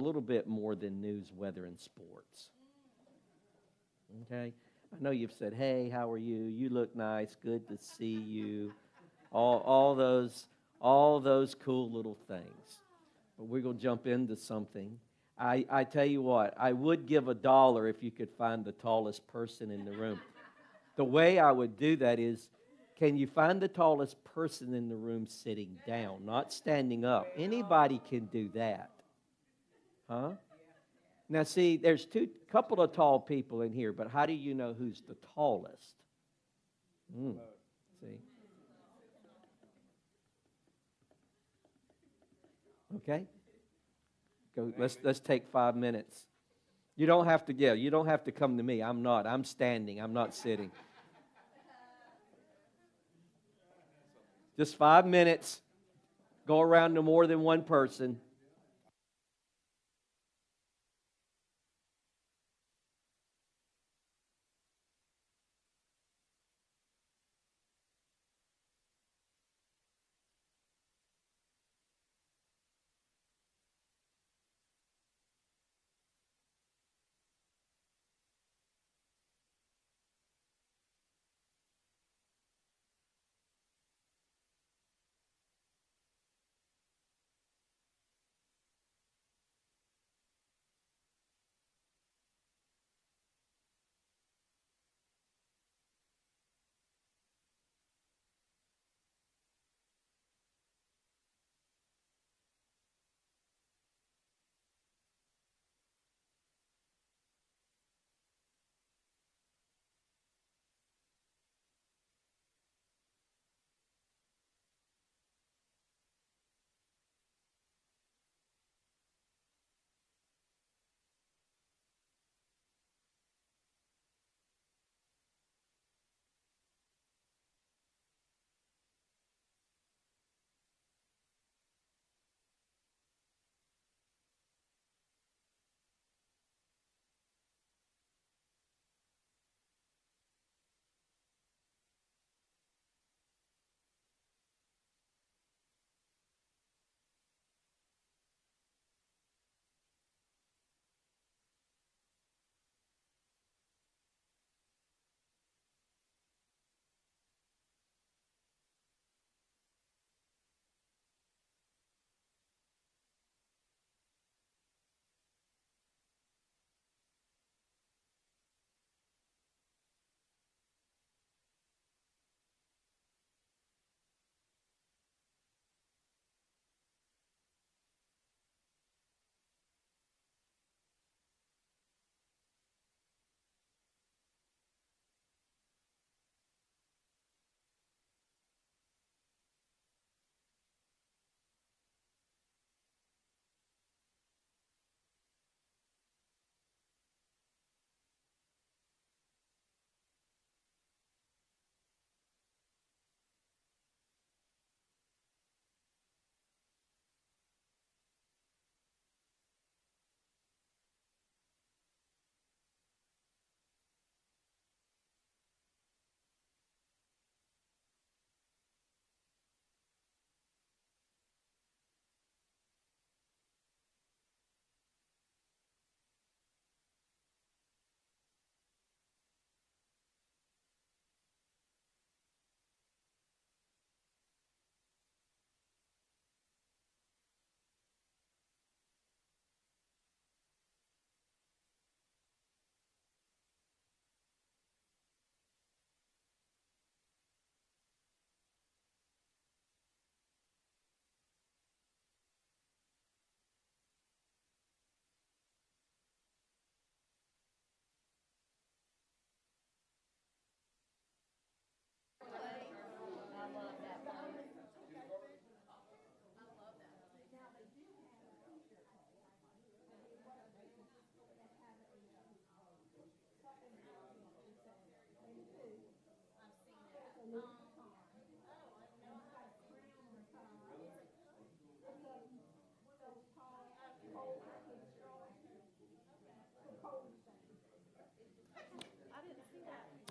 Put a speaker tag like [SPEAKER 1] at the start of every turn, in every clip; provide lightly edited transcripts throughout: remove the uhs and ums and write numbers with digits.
[SPEAKER 1] little bit more than news, weather, and sports. Okay? I know you've said, hey, how are you? You look nice. Good to see you. All those cool little things. But we're going to jump into something. I tell you what, I would give $1 if you could find the tallest person in the room. The way I would do that is, can you find the tallest person in the room sitting down, not standing up? Anybody can do that. Huh? Now, see, there's couple of tall people in here, but how do you know who's the tallest? See? Okay? Go. Let's take 5 minutes. You don't have to. Yeah, you don't have to come to me. I'm not. I'm standing. I'm not sitting. Just 5 minutes. Go around to more than one person.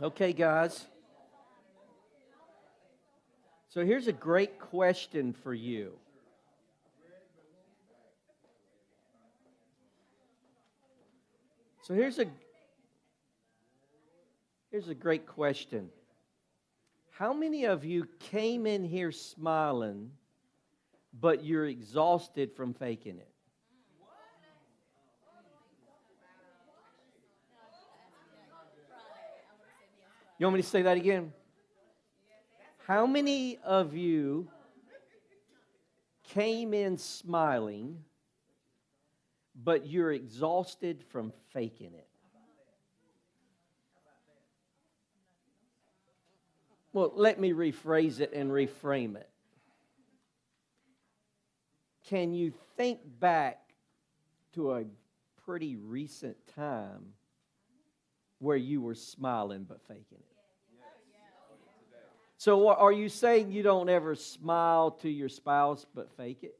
[SPEAKER 1] Okay, guys. So here's a great question for you. So here's a great question. How many of you came in here smiling, but you're exhausted from faking it? You want me to say that again? How many of you came in smiling, but you're exhausted from faking it? Well, let me rephrase it and reframe it. Can you think back to a pretty recent time where you were smiling but faking it? So are you saying you don't ever smile to your spouse but fake it?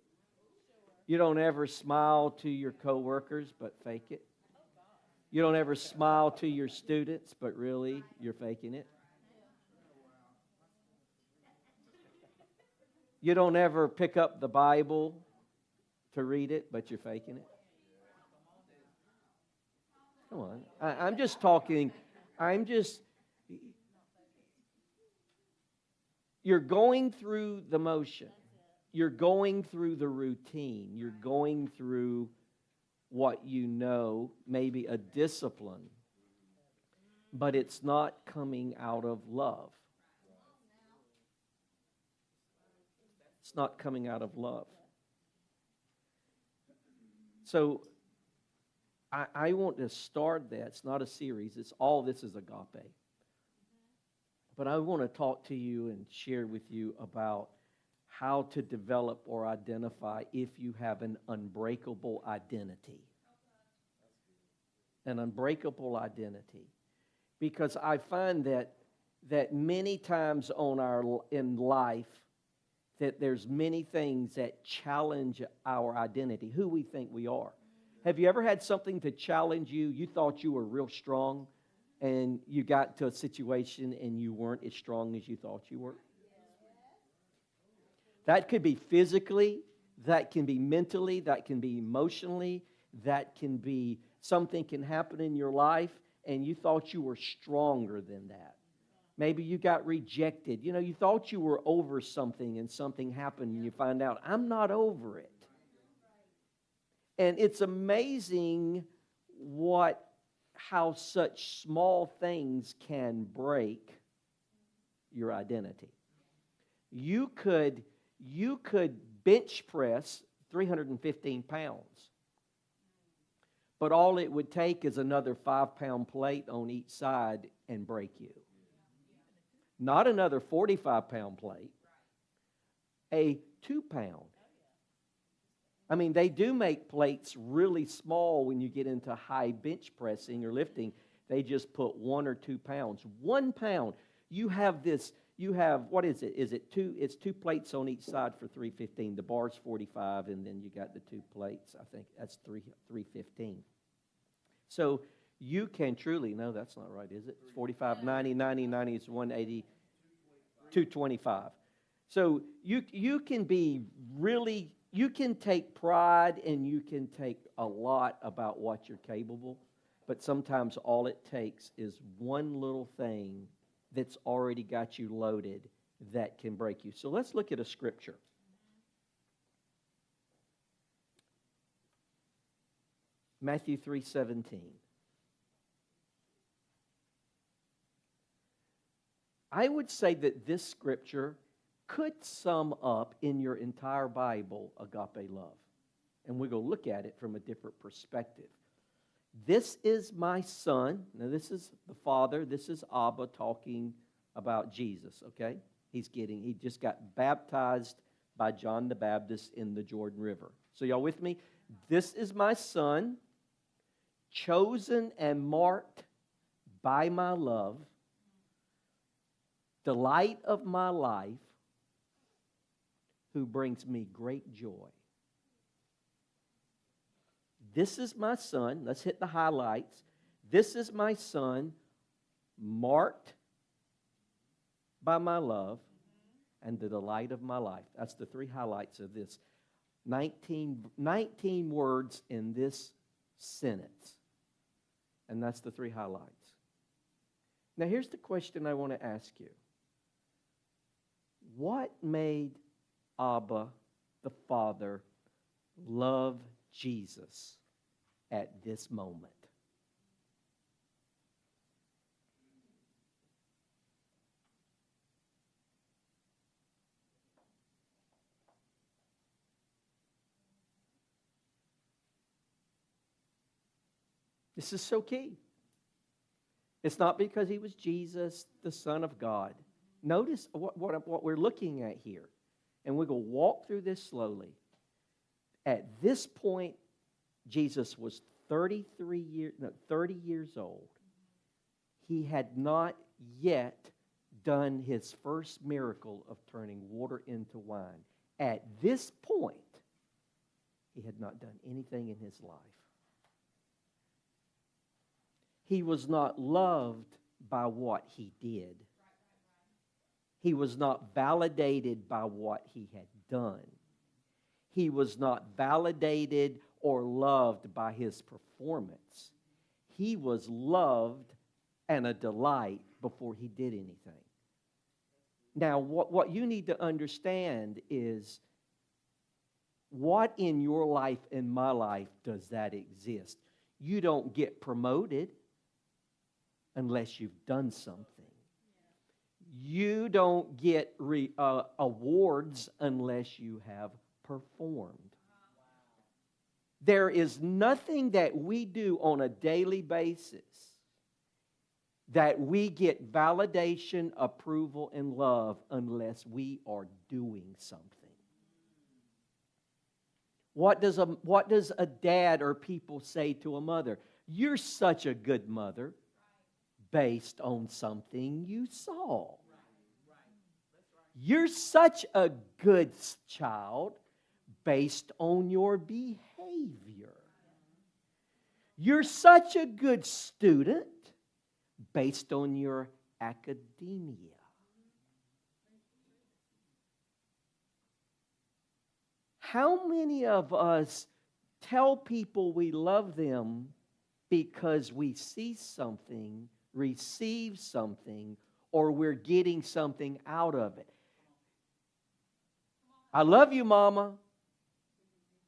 [SPEAKER 1] You don't ever smile to your coworkers but fake it? You don't ever smile to your students but really you're faking it? You don't ever pick up the Bible to read it but you're faking it? Come on. I'm just talking, you're going through the motion. You're going through the routine. You're going through what you know, maybe a discipline, but it's not coming out of love. It's not coming out of love. So I want to start that. It's not a series. It's all this is agape. But I want to talk to you and share with you about how to develop or identify if you have an unbreakable identity. An unbreakable identity. Because I find that many times in life that there's many things that challenge our identity, who we think we are. Have you ever had something to challenge you? You thought you were real strong, and you got to a situation and you weren't as strong as you thought you were? That could be physically, that can be mentally, that can be emotionally, that can be something can happen in your life, and you thought you were stronger than that. Maybe you got rejected. You know, you thought you were over something and something happened and you find out, I'm not over it. And it's amazing how such small things can break your identity. You could bench press 315 pounds, but all it would take is another 5-pound plate on each side and break you. Not another 45-pound plate, a 2-pound. I mean, they do make plates really small when you get into high bench pressing or lifting. They just put 1 or 2 pounds. 1 pound. You have, what is it? Is it two? It's 2 plates on each side for 315. The bar's 45, and then you got the 2 plates. I think that's 315. So you can truly, no, that's not right, is it? It's 45, 90 is 180, 225. So you can be really, you can take pride and you can take a lot about what you're capable, but sometimes all it takes is one little thing that's already got you loaded that can break you. So let's look at a scripture. Matthew 3:17. I would say that this scripture could sum up in your entire Bible agape love. And we're going to look at it from a different perspective. This is my son. Now this is the Father. This is Abba talking about Jesus, okay? He just got baptized by John the Baptist in the Jordan River. So y'all with me? This is my son, chosen and marked by my love, the light of my life, who brings me great joy. This is my son. Let's hit the highlights. This is my son, marked by my love and the delight of my life. That's the 3 highlights of this. 19 words in this sentence. And that's the three highlights. Now, here's the question I want to ask you. What made Abba, the Father, love Jesus at this moment? This is so key. It's not because he was Jesus, the Son of God. Notice what we're looking at here. And we're going to walk through this slowly. At this point, Jesus was 30 years old. He had not yet done his first miracle of turning water into wine. At this point, he had not done anything in his life. He was not loved by what he did. He was not validated by what he had done. He was not validated or loved by his performance. He was loved and a delight before he did anything. Now, what you need to understand is, what in your life and my life does that exist? You don't get promoted unless you've done something. You don't get awards unless you have performed. There is nothing that we do on a daily basis that we get validation, approval, and love unless we are doing something. What does a dad or people say to a mother? You're such a good mother. Based on something you saw. You're such a good child based on your behavior. You're such a good student based on your academia. How many of us tell people we love them because we see something, receive something, or we're getting something out of it? I love you, Mama.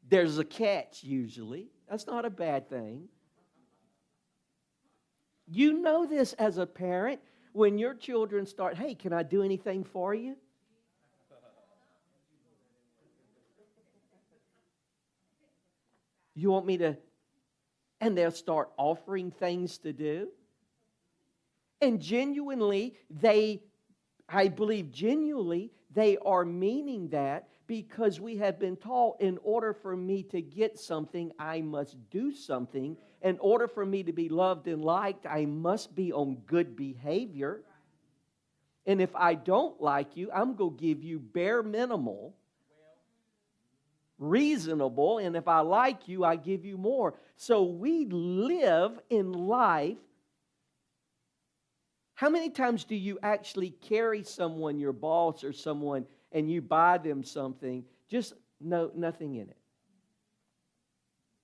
[SPEAKER 1] There's a catch usually. That's not a bad thing. You know this as a parent when your children start, hey, can I do anything for you? You want me to? And they'll start offering things to do. And genuinely, I believe genuinely, they are meaning that because we have been taught in order for me to get something, I must do something. In order for me to be loved and liked, I must be on good behavior. And if I don't like you, I'm going to give you bare minimal, reasonable, and if I like you, I give you more. So we live in life. How many times do you actually carry someone, your boss or someone, and you buy them something, just nothing in it?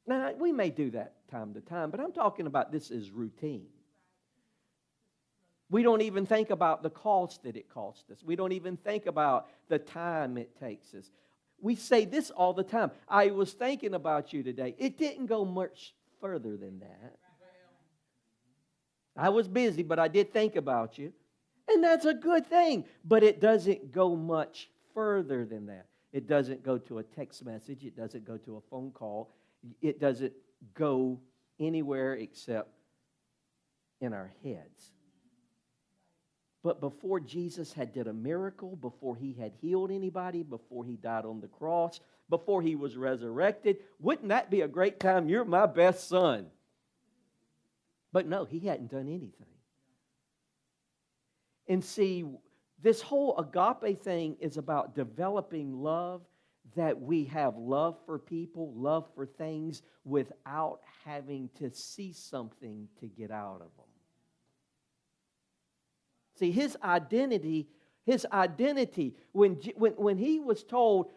[SPEAKER 1] Now, we may do that time to time, but I'm talking about this as routine. We don't even think about the cost that it costs us. We don't even think about the time it takes us. We say this all the time. I was thinking about you today. It didn't go much further than that. I was busy, but I did think about you. And that's a good thing. But it doesn't go much further than that. It doesn't go to a text message. It doesn't go to a phone call. It doesn't go anywhere except in our heads. But before Jesus had did a miracle, before he had healed anybody, before he died on the cross, before he was resurrected, wouldn't that be a great time? You're my best son. But no, he hadn't done anything. And see, this whole agape thing is about developing love, that we have love for people, love for things, without having to see something to get out of them. See, his identity, when he was told,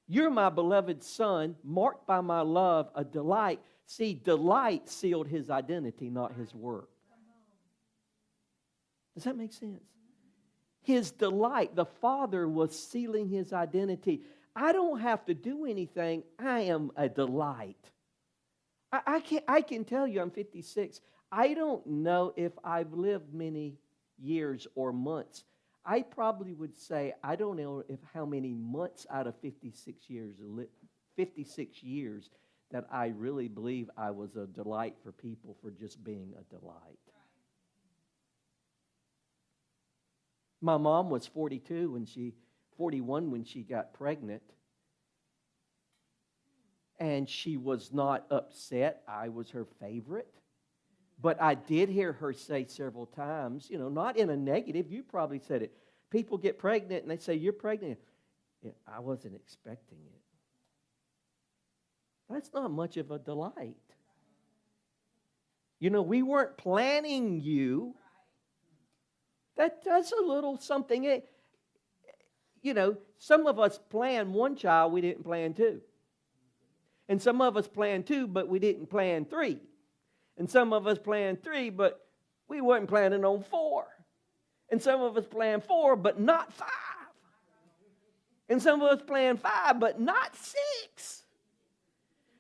[SPEAKER 1] you're my beloved son, marked by my love, a delight. See, delight sealed his identity, not his work. Does that make sense? His delight, the Father was sealing his identity. I don't have to do anything. I am a delight. I can tell you I'm 56. I don't know if I've lived many years or months. I probably would say I don't know if how many months out of 56 years that I really believe I was a delight for people for just being a delight. My mom was 41 when she got pregnant. And she was not upset. I was her favorite. But I did hear her say several times, not in a negative. You probably said it. People get pregnant and they say, "You're pregnant." Yeah, I wasn't expecting it. That's not much of a delight. We weren't planning you. That's a little something. Some of us planned one child, we didn't plan two. And some of us planned two, but we didn't plan three. And some of us planned three, but we weren't planning on four. And some of us planned four, but not five. And some of us planned five, but not six.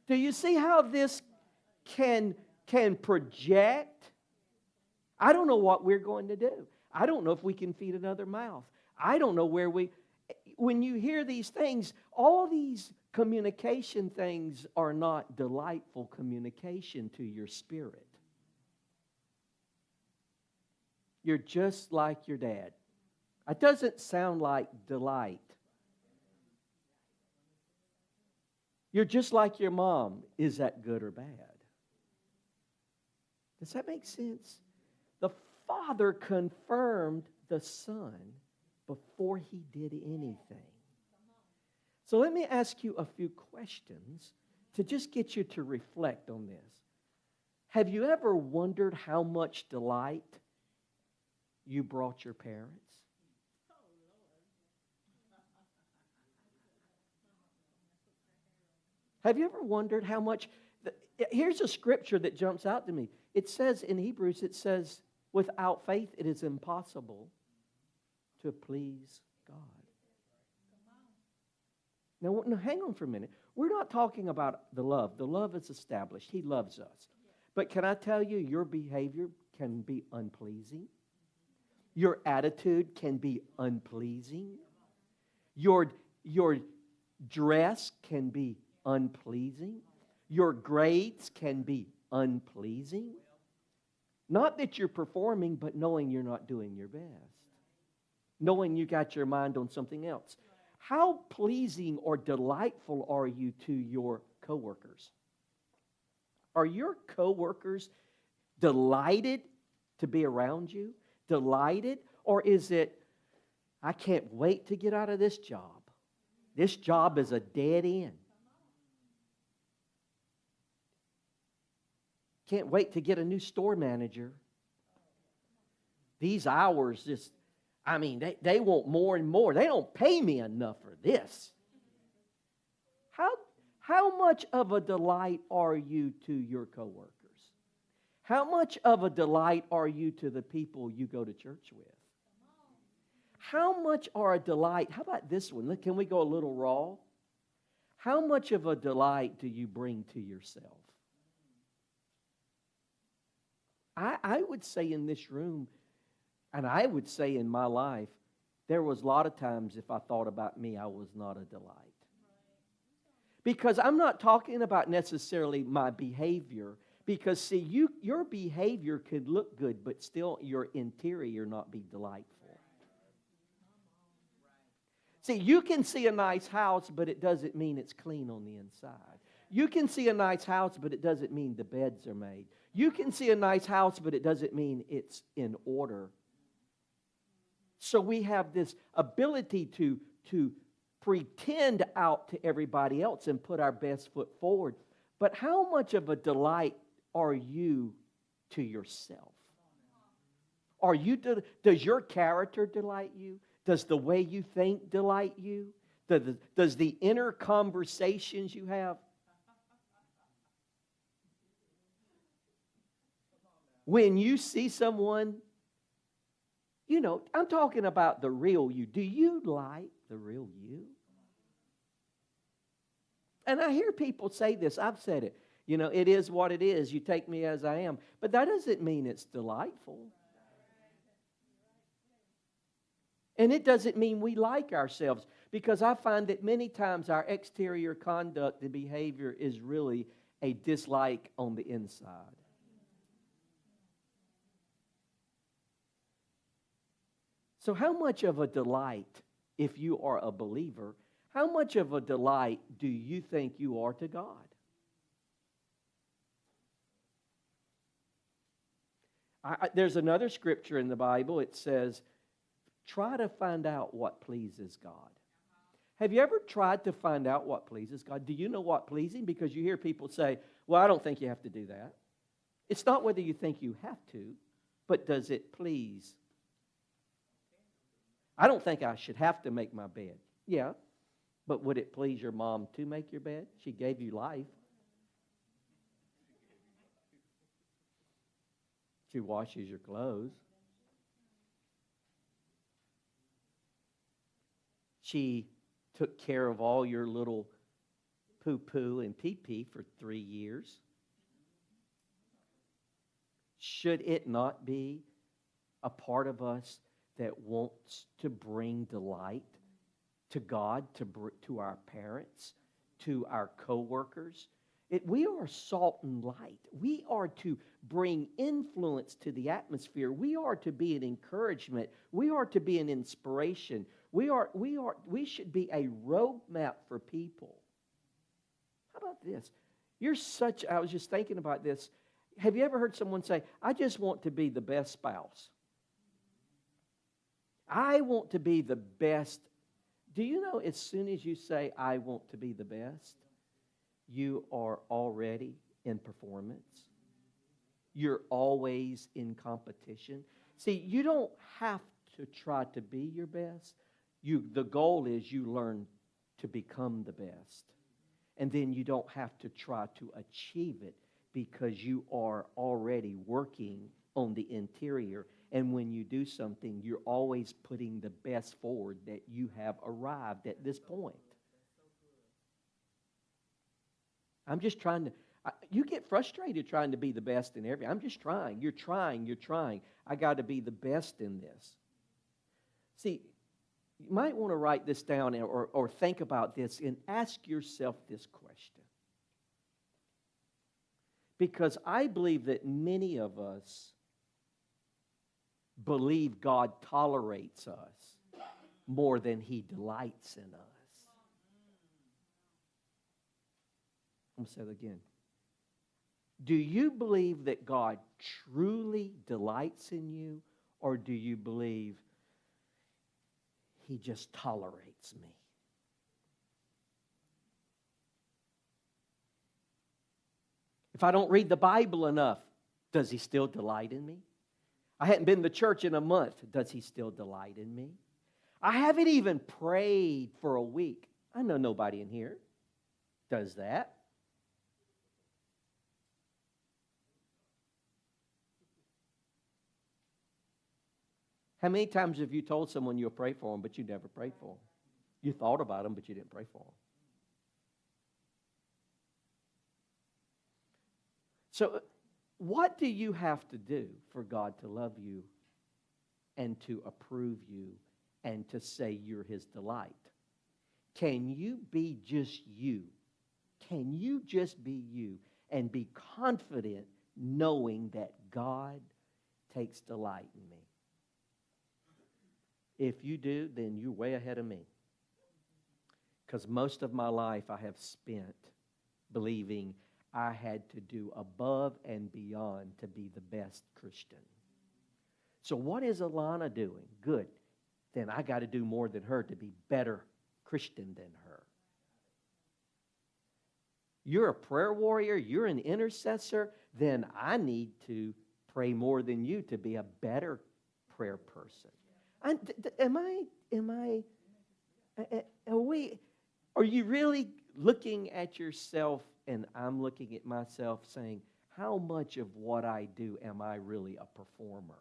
[SPEAKER 1] Do you see how this can project? I don't know what we're going to do. I don't know if we can feed another mouth. I don't know when you hear these things, all these communication things are not delightful communication to your spirit. You're just like your dad. It doesn't sound like delight. You're just like your mom. Is that good or bad? Does that make sense? The Father confirmed the Son before he did anything. So let me ask you a few questions to just get you to reflect on this. Have you ever wondered how much delight you brought your parents? Have you ever wondered how much? Here's a scripture that jumps out to me. It says in Hebrews, without faith it is impossible to please God. Now, hang on for a minute. We're not talking about the love. The love is established. He loves us. But can I tell you, your behavior can be unpleasing. Your attitude can be unpleasing. Your dress can be unpleasing. Your grades can be unpleasing. Not that you're performing, but knowing you're not doing your best. Knowing you got your mind on something else. How pleasing or delightful are you to your coworkers? Are your coworkers delighted to be around you? Delighted? Or is it, I can't wait to get out of this job. This job is a dead end. Can't wait to get a new store manager. These hours just, they want more and more. They don't pay me enough for this. How much of a delight are you to your coworkers? How much of a delight are you to the people you go to church with? How much are a delight? How about this one? Can we go a little raw? How much of a delight do you bring to yourself? I would say in this room, and I would say in my life, there was a lot of times if I thought about me, I was not a delight. Because I'm not talking about necessarily my behavior. Because, see, your behavior could look good, but still your interior not be delightful. See, you can see a nice house, but it doesn't mean it's clean on the inside. You can see a nice house, but it doesn't mean the beds are made. You can see a nice house, but it doesn't mean it's in order. So we have this ability to pretend out to everybody else and put our best foot forward. But how much of a delight are you to yourself? Does your character delight you? Does the way you think delight you? Does the inner conversations you have? When you see someone, I'm talking about the real you. Do you like the real you? And I hear people say this. I've said it. It is what it is. You take me as I am. But that doesn't mean it's delightful. And it doesn't mean we like ourselves, because I find that many times our exterior conduct and behavior is really a dislike on the inside. So how much of a delight, if you are a believer, how much of a delight do you think you are to God? There's another scripture in the Bible. It says, try to find out what pleases God. Have you ever tried to find out what pleases God? Do you know what pleasing? Because you hear people say, well, I don't think you have to do that. It's not whether you think you have to, but does it please? I don't think I should have to make my bed. Yeah, but would it please your mom to make your bed? She gave you life. She washes your clothes. She took care of all your little poo-poo and pee-pee for 3 years. Should it not be a part of us that wants to bring delight to God, to our parents, to our co-workers? We are salt and light. We are to bring influence to the atmosphere. We are to be an encouragement. We are to be an inspiration. We should be a roadmap for people. How about this? I was just thinking about this. Have you ever heard someone say, I just want to be the best spouse? I want to be the best. Do you know, as soon as you say, I want to be the best, you are already in performance. You're always in competition. See, you don't have to try to be your best. The goal is you learn to become the best. And then you don't have to try to achieve it, because you are already working on the interior. And when you do something, you're always putting the best forward, that you have arrived at this point. I'm just trying to, you get frustrated trying to be the best in everything. I'm just trying. You're trying. I got to be the best in this. See, you might want to write this down or think about this and ask yourself this question. Because I believe that many of us believe God tolerates us more than He delights in us. I'm going to say it again. Do you believe that God truly delights in you, or do you believe He just tolerates me? If I don't read the Bible enough, does He still delight in me? I hadn't been to church in a month. Does He still delight in me? I haven't even prayed for a week. I know nobody in here does that. How many times have you told someone you'll pray for them, but you never prayed for them? You thought about them, but you didn't pray for them. So, what do you have to do for God to love you and to approve you and to say you're His delight? Can you be just you? Can you just be you and be confident knowing that God takes delight in me? If you do, then you're way ahead of me. Because most of my life I have spent believing I had to do above and beyond to be the best Christian. So what is Alana doing? Good. Then I got to do more than her to be better Christian than her. You're a prayer warrior, you're an intercessor, then I need to pray more than you to be a better prayer person. Are you really looking at yourself, and I'm looking at myself saying, how much of what I do am I really a performer?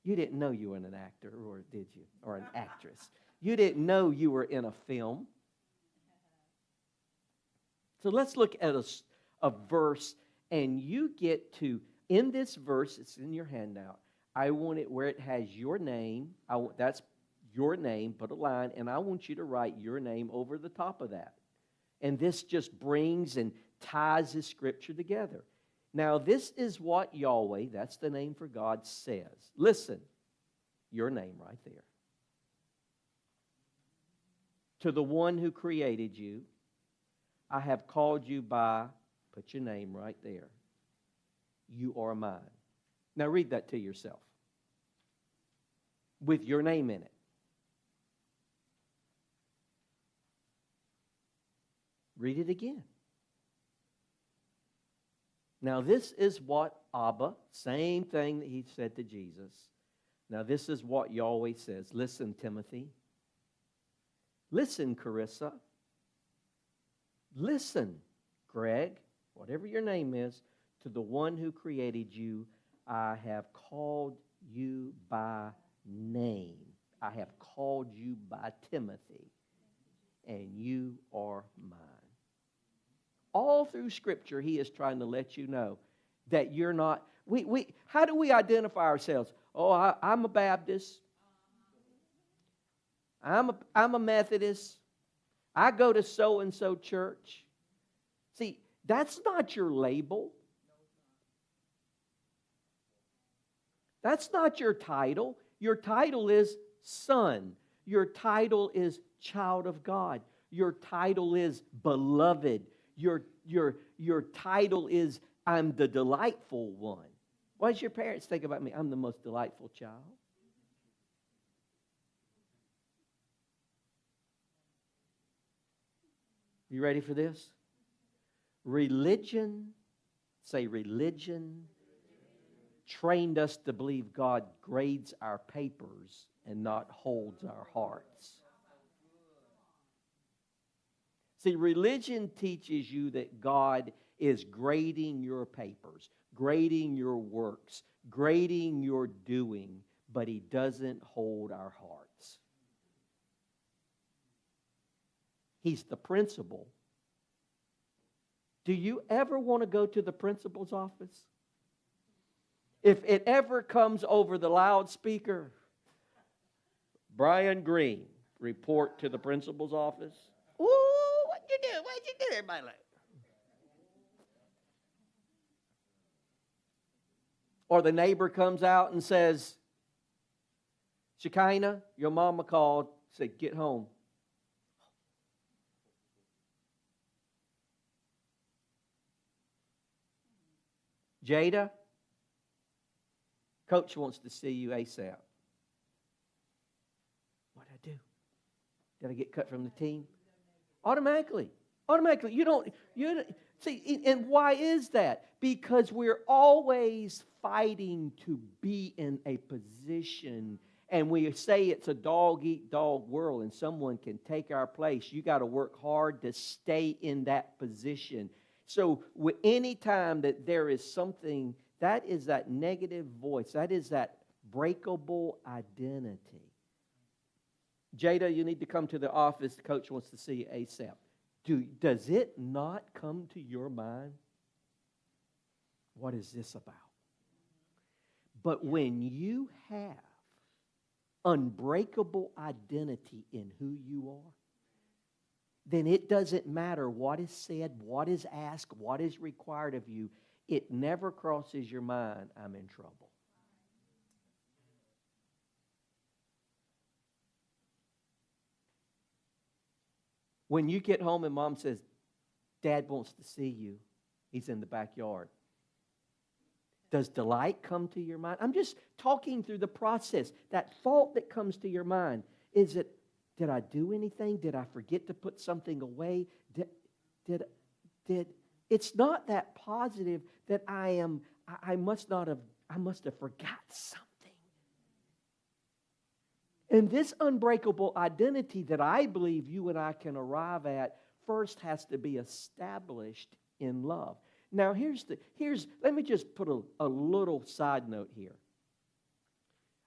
[SPEAKER 1] You didn't know you were an actor, or did you? Or an actress. You didn't know you were in a film. So let's look at a verse, and you get to, in this verse, it's in your handout, I want it where it has your name. That's your name, put a line, and I want you to write your name over the top of that. And this just brings and ties this scripture together. Now, this is what Yahweh, that's the name for God, says. Listen, your name right there. To the one who created you, I have called you by, put your name right there. You are mine. Now read that to yourself. With your name in it. Read it again. Now this is what Abba, same thing that he said to Jesus. Now this is what Yahweh says. Listen, Timothy. Listen, Carissa. Listen, Greg, whatever your name is, to the one who created you, I have called you by name. I have called you by Timothy, and you are mine. All through Scripture, he is trying to let you know that you're not. How do we identify ourselves? Oh, I'm a Baptist. I'm a Methodist. I go to so-and-so church. See, that's not your label. That's not your title. Your title is son. Your title is child of God. Your title is beloved. Your title is I'm the delightful one. What does your parents think about me? I'm the most delightful child. You ready for this? Religion, say religion, trained us to believe God grades our papers and not holds our hearts. See, religion teaches you that God is grading your papers, grading your works, grading your doing, but He doesn't hold our hearts. He's the principal. Do you ever want to go to the principal's office? If it ever comes over the loudspeaker, Brian Green, report to the principal's office. Ooh, what you do? What you do, everybody? Or the neighbor comes out and says, Shekinah, your mama called, said, get home. Jada, Coach wants to see you ASAP. What'd I do? Did I get cut from the team? Automatically. You don't see, and why is that? Because we're always fighting to be in a position, and we say it's a dog-eat-dog world, and someone can take our place. You got to work hard to stay in that position. So any time that there is something, that is that negative voice. That is that breakable identity. Jada, you need to come to the office. The coach wants to see you ASAP. Does it not come to your mind? What is this about? But when you have unbreakable identity in who you are, then it doesn't matter what is said, what is asked, what is required of you. It never crosses your mind, I'm in trouble. When you get home and mom says, Dad wants to see you, he's in the backyard. Does delight come to your mind? I'm just talking through the process. That thought that comes to your mind, is it, did I do anything? Did I forget to put something away? Did it's not that positive that I must have forgot something. And this unbreakable identity that I believe you and I can arrive at first has to be established in love. Now, let me just put a little side note here.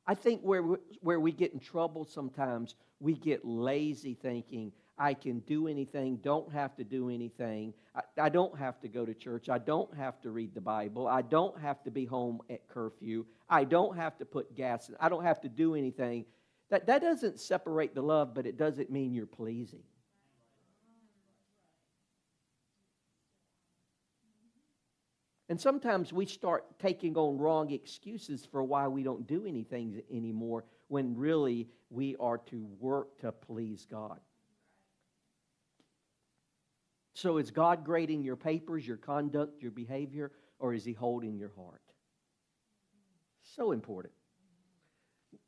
[SPEAKER 1] I think where we get in trouble sometimes, we get lazy thinking, I can do anything, don't have to do anything. I don't have to go to church. I don't have to read the Bible. I don't have to be home at curfew. I don't have to put gas in. I don't have to do anything. That doesn't separate the love, but it doesn't mean you're pleasing. And sometimes we start taking on wrong excuses for why we don't do anything anymore, when really we are to work to please God. So is God grading your papers, your conduct, your behavior, or is He holding your heart? So important.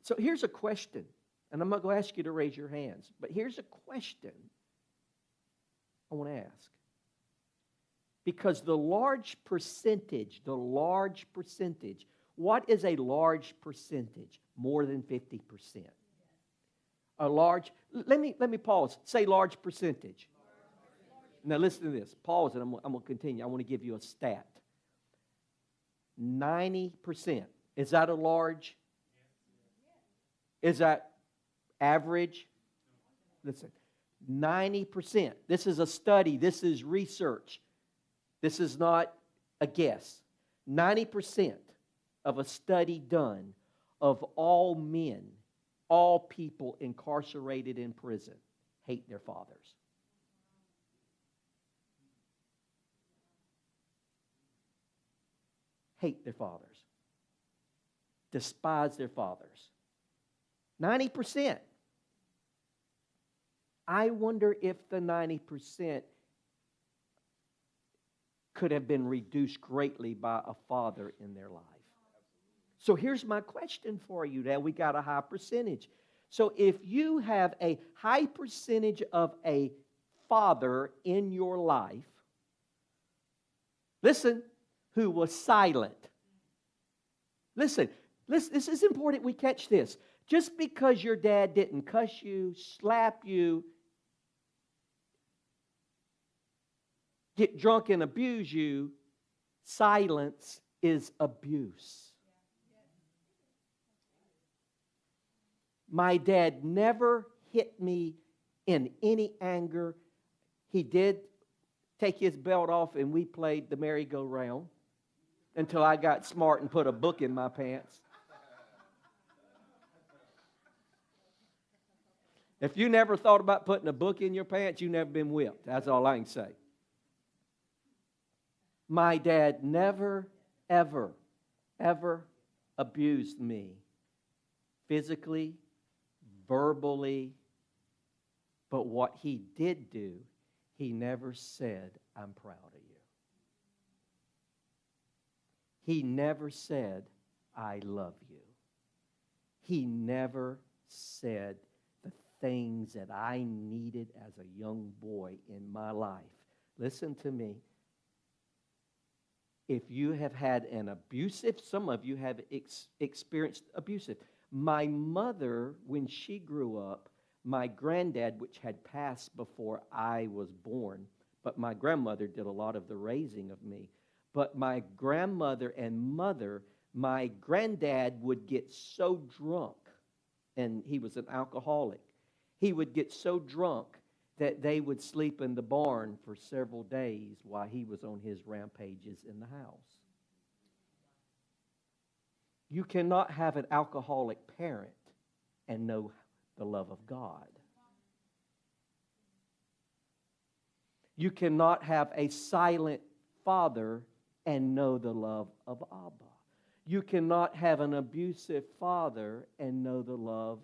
[SPEAKER 1] So here's a question, and I'm not going to ask you to raise your hands, but here's a question I want to ask. Because the large percentage, what is a large percentage? More than 50%. Let me pause. Say large percentage. Now listen to this. Pause and I'm going to continue. I want to give you a stat. 90%. Is that a large? Is that average? Listen. 90%. This is a study. This is research. This is not a guess. 90% of a study done of all men, all people incarcerated in prison, hate their fathers. Hate their fathers. Despise their fathers. 90%. I wonder if the 90% could have been reduced greatly by a father in their life. So here's my question for you. Now we got a high percentage. So if you have a high percentage of a father in your life, listen, who was silent. Listen, this is important we catch this. Just because your dad didn't cuss you, slap you, get drunk and abuse you, silence is abuse. My dad never hit me in any anger. He did take his belt off and we played the merry-go-round until I got smart and put a book in my pants. If you never thought about putting a book in your pants, you've never been whipped. That's all I can say. My dad never, ever, ever abused me physically, verbally, but what he did do, he never said, I'm proud of you. He never said, I love you. He never said the things that I needed as a young boy in my life. Listen to me. If you have had an abusive, some of you have experienced abusive. My mother, when she grew up, my granddad, which had passed before I was born, but my grandmother did a lot of the raising of me. But my grandmother and mother, my granddad would get so drunk, and he was an alcoholic. He would get so drunk that they would sleep in the barn for several days while he was on his rampages in the house. You cannot have an alcoholic parent and know the love of God. You cannot have a silent father and know the love of Abba. You cannot have an abusive father and know the love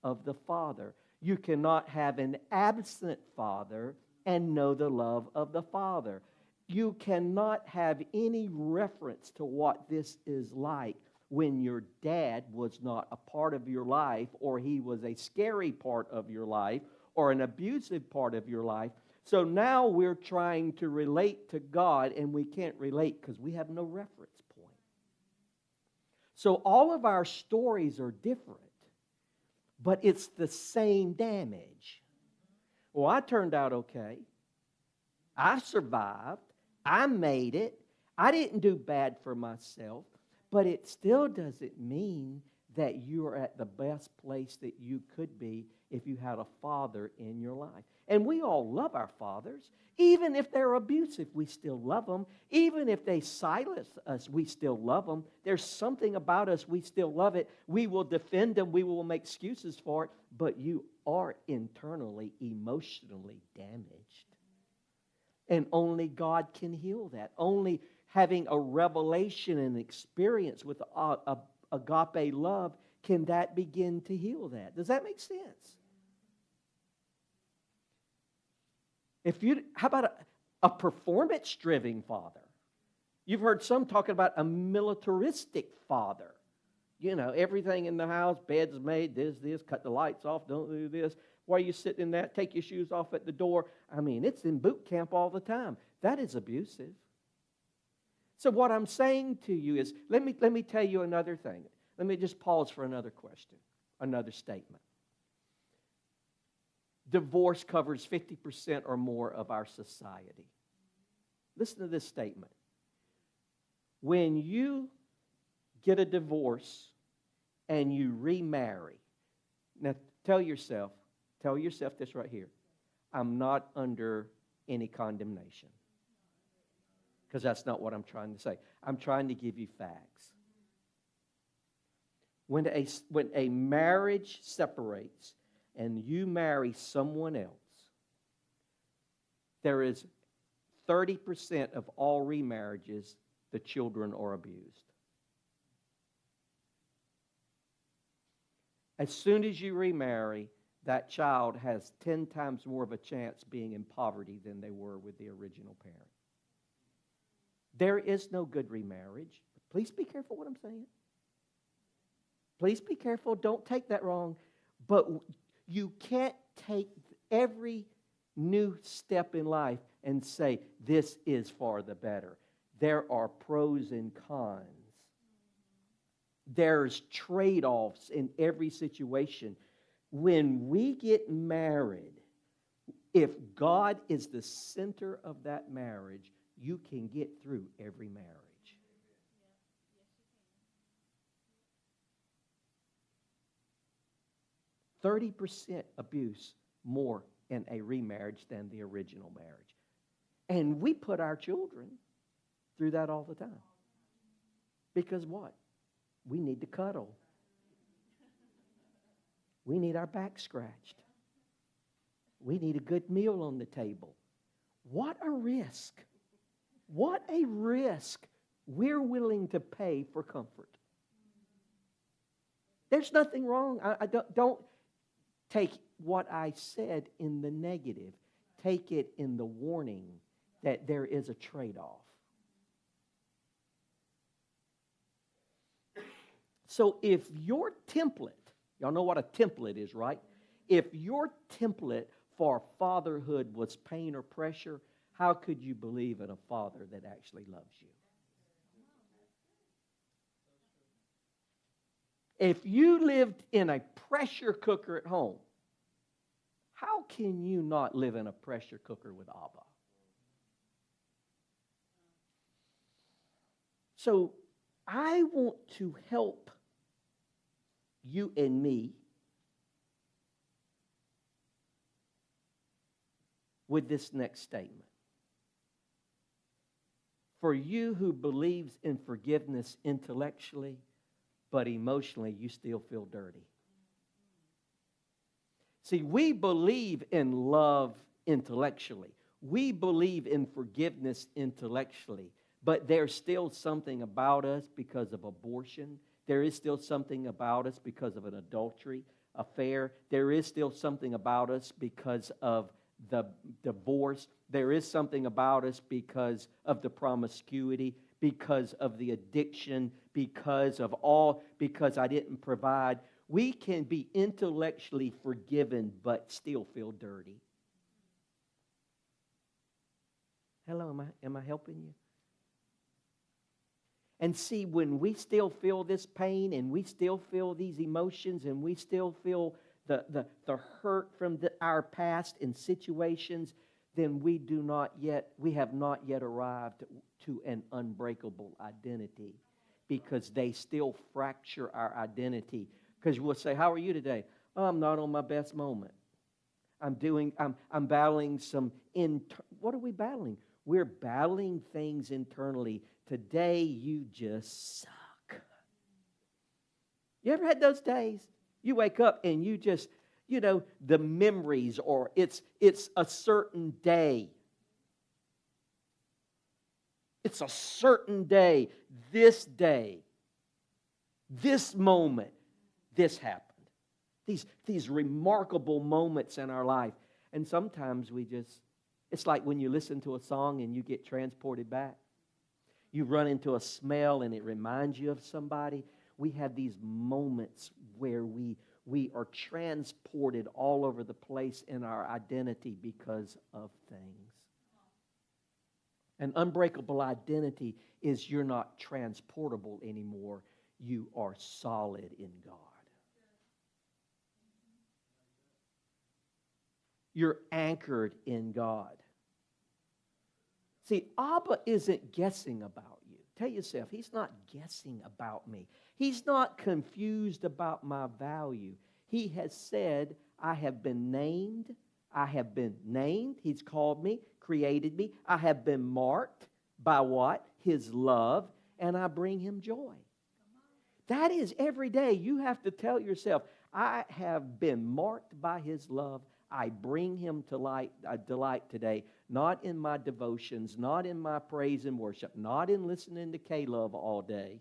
[SPEAKER 1] of the Father. You cannot have an absent father and know the love of the Father. You cannot have any reference to what this is like when your dad was not a part of your life, or he was a scary part of your life, or an abusive part of your life. So now we're trying to relate to God, and we can't relate because we have no reference point. So all of our stories are different, but it's the same damage. Well, I turned out okay. I survived. I made it. I didn't do bad for myself, but it still doesn't mean that you are at the best place that you could be if you had a father in your life. And we all love our fathers. Even if they're abusive, we still love them. Even if they silence us, we still love them. There's something about us, we still love it. We will defend them. We will make excuses for it. But you are internally, emotionally damaged. And only God can heal that. Only having a revelation and experience with agape love can that begin to heal that. Does that make sense? How about a performance-driven father? You've heard some talking about a militaristic father. You know, everything in the house, bed's made, this, cut the lights off, don't do this. Why are you sitting in that? Take your shoes off at the door. I mean, it's in boot camp all the time. That is abusive. So what I'm saying to you is, let me tell you another thing. Let me just pause for another question, another statement. Divorce covers 50% or more of our society. Listen to this statement. When you get a divorce and you remarry, now tell yourself this right here. I'm not under any condemnation. Because that's not what I'm trying to say. I'm trying to give you facts. When a marriage separates and you marry someone else, there is 30% of all remarriages, the children are abused. As soon as you remarry, that child has 10 times more of a chance being in poverty than they were with the original parent. There is no good remarriage. Please be careful what I'm saying. Please be careful. Don't take that wrong. But you can't take every new step in life and say, this is for the better. There are pros and cons. There's trade-offs in every situation. When we get married, if God is the center of that marriage, you can get through every marriage. 30% abuse more in a remarriage than the original marriage. And we put our children through that all the time. Because what? We need to cuddle. We need our back scratched. We need a good meal on the table. What a risk. What a risk we're willing to pay for comfort. There's nothing wrong. I don't take what I said in the negative. Take it in the warning that there is a trade-off. So if your template, y'all know what a template is, right? If your template for fatherhood was pain or pressure, how could you believe in a father that actually loves you? If you lived in a pressure cooker at home, how can you not live in a pressure cooker with Abba? So I want to help you and me with this next statement. For you who believes in forgiveness intellectually, but emotionally you still feel dirty. See, we believe in love intellectually. We believe in forgiveness intellectually. But there's still something about us because of abortion. There is still something about us because of an adultery affair. There is still something about us because of the divorce. There is something about us because of the promiscuity, because of the addiction, because I didn't provide. We can be intellectually forgiven but still feel dirty. Hello, am I helping you? And see, when we still feel this pain and we still feel these emotions and we still feel the hurt from our past and situations, then we have not yet arrived to an unbreakable identity, because they still fracture our identity. Because we'll say, how are you today? Oh, I'm not on my best moment. I'm battling what are we battling? We're battling things internally. Today you just suck. You ever had those days? You wake up and you just, the memories, or it's a certain day. It's a certain day, this moment, this happened. These remarkable moments in our life. And sometimes it's like when you listen to a song and you get transported back. You run into a smell and it reminds you of somebody. We have these moments where we are transported all over the place in our identity because of things. An unbreakable identity is you're not transportable anymore. You are solid in God. You're anchored in God. See, Abba isn't guessing about you. Tell yourself, He's not guessing about me. He's not confused about my value. He has said, I have been named. I have been named. He's called me, created me. I have been marked by what? His love, and I bring Him joy. That is every day. You have to tell yourself, I have been marked by His love. I bring Him to delight today, not in my devotions, not in my praise and worship, not in listening to K-Love all day.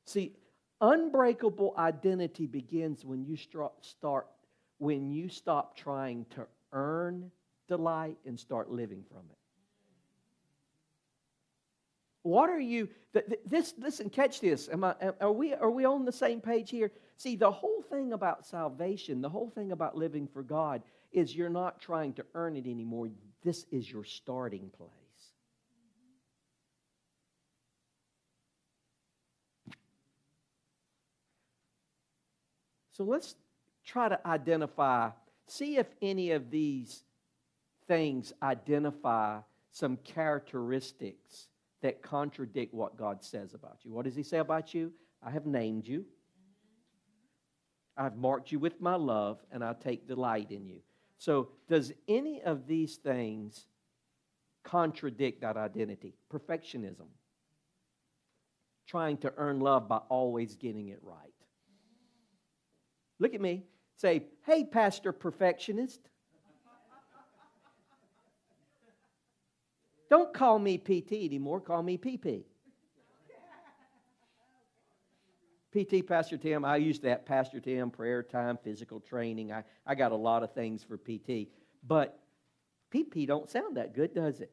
[SPEAKER 1] See, unbreakable identity begins when you stop trying to earn delight and start living from it. What are you? Listen, catch this. Are we on the same page here? See, the whole thing about salvation, the whole thing about living for God, is you're not trying to earn it anymore. This is your starting place. So let's try to identify, see if any of these things identify some characteristics that contradict what God says about you. What does He say about you? I have named you. I've marked you with my love, and I take delight in you. So does any of these things contradict that identity? Perfectionism. Trying to earn love by always getting it right. Look at me. Say, hey, Pastor Perfectionist. Don't call me PT anymore. Call me PP. PT, Pastor Tim. I use that, Pastor Tim, prayer time, physical training. I got a lot of things for PT. But PP don't sound that good, does it?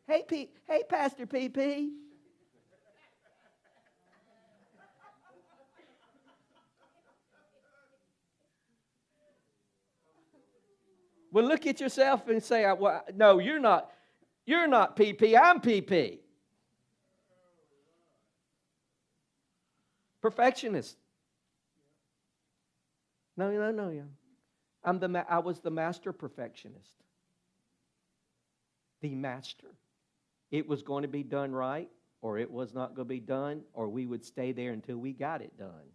[SPEAKER 1] Hey, Pastor PP. Well, look at yourself and say, well, no, you're not PP, I'm PP. Perfectionist. No. I was the master perfectionist. The master. It was going to be done right, or it was not going to be done, or we would stay there until we got it done.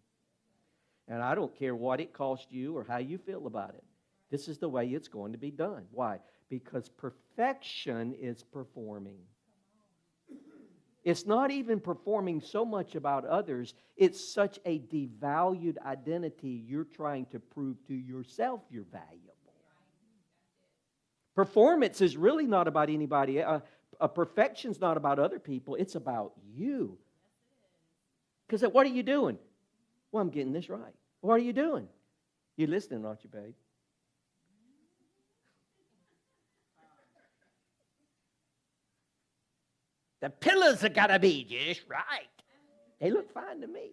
[SPEAKER 1] And I don't care what it cost you or how you feel about it. This is the way it's going to be done. Why? Because perfection is performing. It's not even performing so much about others. It's such a devalued identity. You're trying to prove to yourself you're valuable. Performance is really not about anybody. Perfection's not about other people. It's about you. Because what are you doing? Well, I'm getting this right. What are you doing? You're listening, aren't you, babe? The pillars are got to be just right. They look fine to me.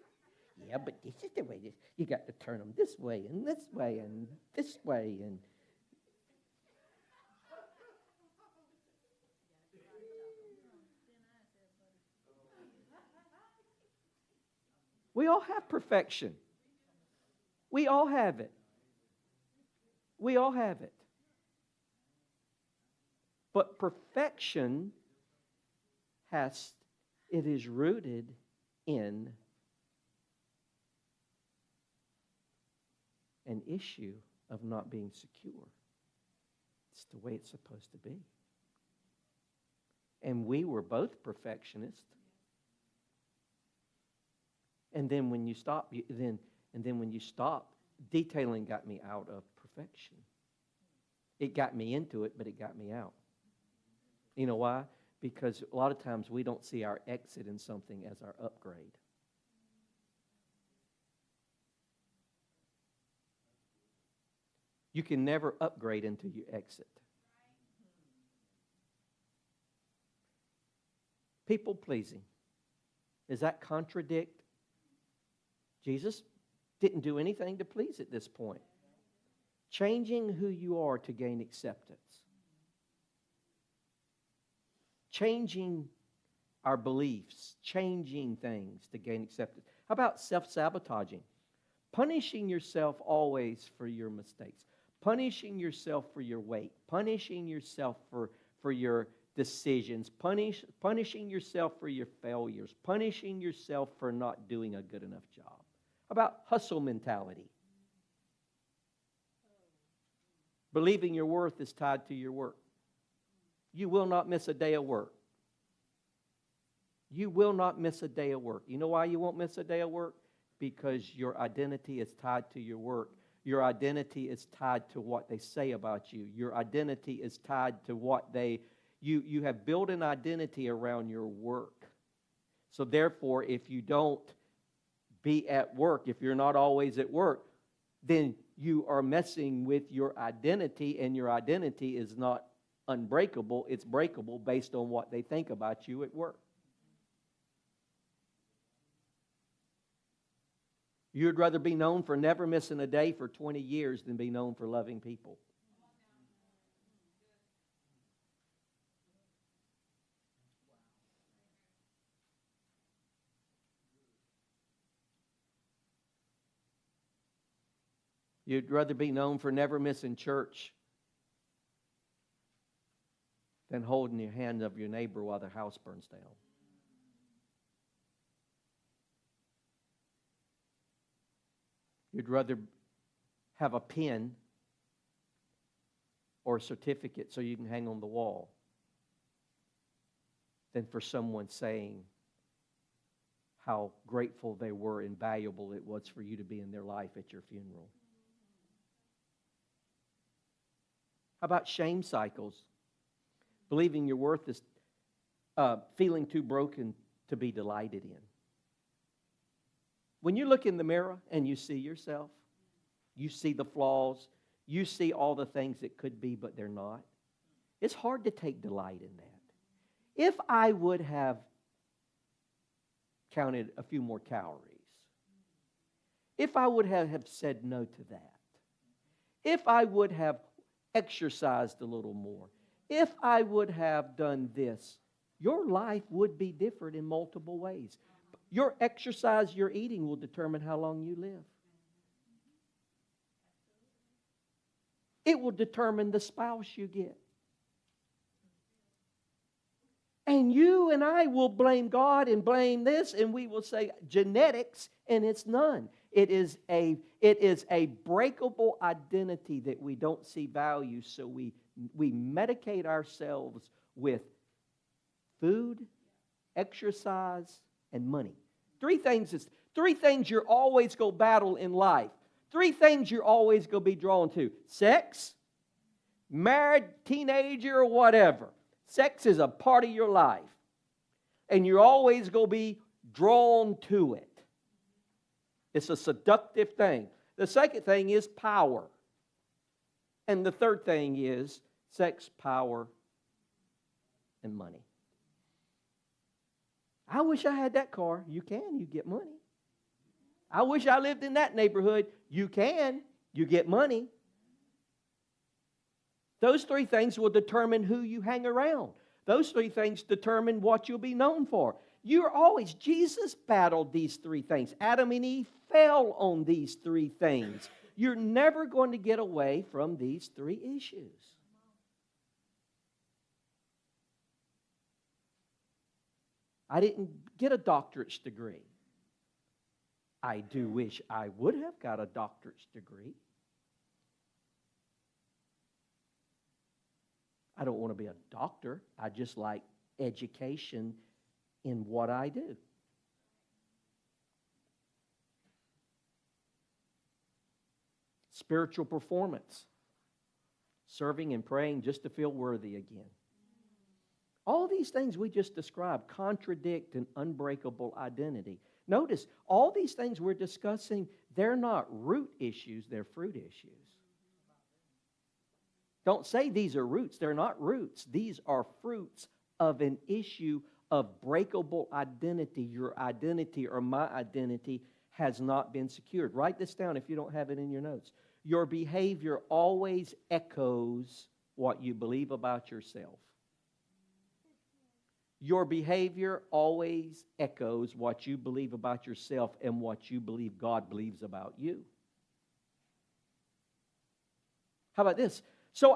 [SPEAKER 1] Yeah, but this is the way you got to turn them this way and this way and this way. And we all have perfection. We all have it. We all have it. But perfection it is rooted in an issue of not being secure. It's the way it's supposed to be. And we were both perfectionists. And then when you stop, detailing got me out of perfection. It got me into it, but it got me out. You know why? Because a lot of times we don't see our exit in something as our upgrade. You can never upgrade until you exit. People pleasing. Does that contradict? Jesus didn't do anything to please at this point. Changing who you are to gain acceptance. Changing our beliefs. Changing things to gain acceptance. How about self-sabotaging? Punishing yourself always for your mistakes. Punishing yourself for your weight. Punishing yourself for your decisions. Punishing yourself for your failures. Punishing yourself for not doing a good enough job. How about hustle mentality? Believing your worth is tied to your work. You will not miss a day of work. You will not miss a day of work. You know why you won't miss a day of work? Because your identity is tied to your work. Your identity is tied to what they say about you. Your identity is tied to what you have built an identity around your work. So therefore, if you don't be at work, if you're not always at work, then you are messing with your identity, and your identity is not unbreakable. It's breakable based on what they think about you at work. You'd rather be known for never missing a day for 20 years than be known for loving people. You'd rather be known for never missing church than holding your hand of your neighbor while their house burns down. You'd rather have a pin or a certificate so you can hang on the wall than for someone saying how grateful they were and valuable it was for you to be in their life at your funeral. How about shame cycles? Believing your worth is feeling too broken to be delighted in. When you look in the mirror and you see yourself, you see the flaws, you see all the things that could be but they're not, it's hard to take delight in that. If I would have counted a few more calories, if I would have said no to that, if I would have exercised a little more, if I would have done this, your life would be different in multiple ways. Your exercise, your eating will determine how long you live. It will determine the spouse you get. And you and I will blame God and blame this, and we will say genetics, and it's none. It is a breakable identity that we don't see value, so we medicate ourselves with food, exercise, and money. Three things you're always going to battle in life. Three things you're always going to be drawn to. Sex, married, teenager, or whatever. Sex is a part of your life. And you're always going to be drawn to it. It's a seductive thing. The second thing is power. And the third thing is sex, power, and money. I wish I had that car. You can. You get money. I wish I lived in that neighborhood. You can. You get money. Those three things will determine who you hang around. Those three things determine what you'll be known for. Jesus battled these three things. Adam and Eve fell on these three things. You're never going to get away from these three issues. I didn't get a doctorate's degree. I do wish I would have got a doctorate's degree. I don't want to be a doctor. I just like education in what I do. Spiritual performance. Serving and praying just to feel worthy again. All these things we just described contradict an unbreakable identity. Notice, all these things we're discussing, they're not root issues, they're fruit issues. Don't say these are roots. They're not roots. These are fruits of an issue of breakable identity. Your identity or my identity has not been secured. Write this down if you don't have it in your notes. Your behavior always echoes what you believe about yourself. Your behavior always echoes what you believe about yourself and what you believe God believes about you. How about this? So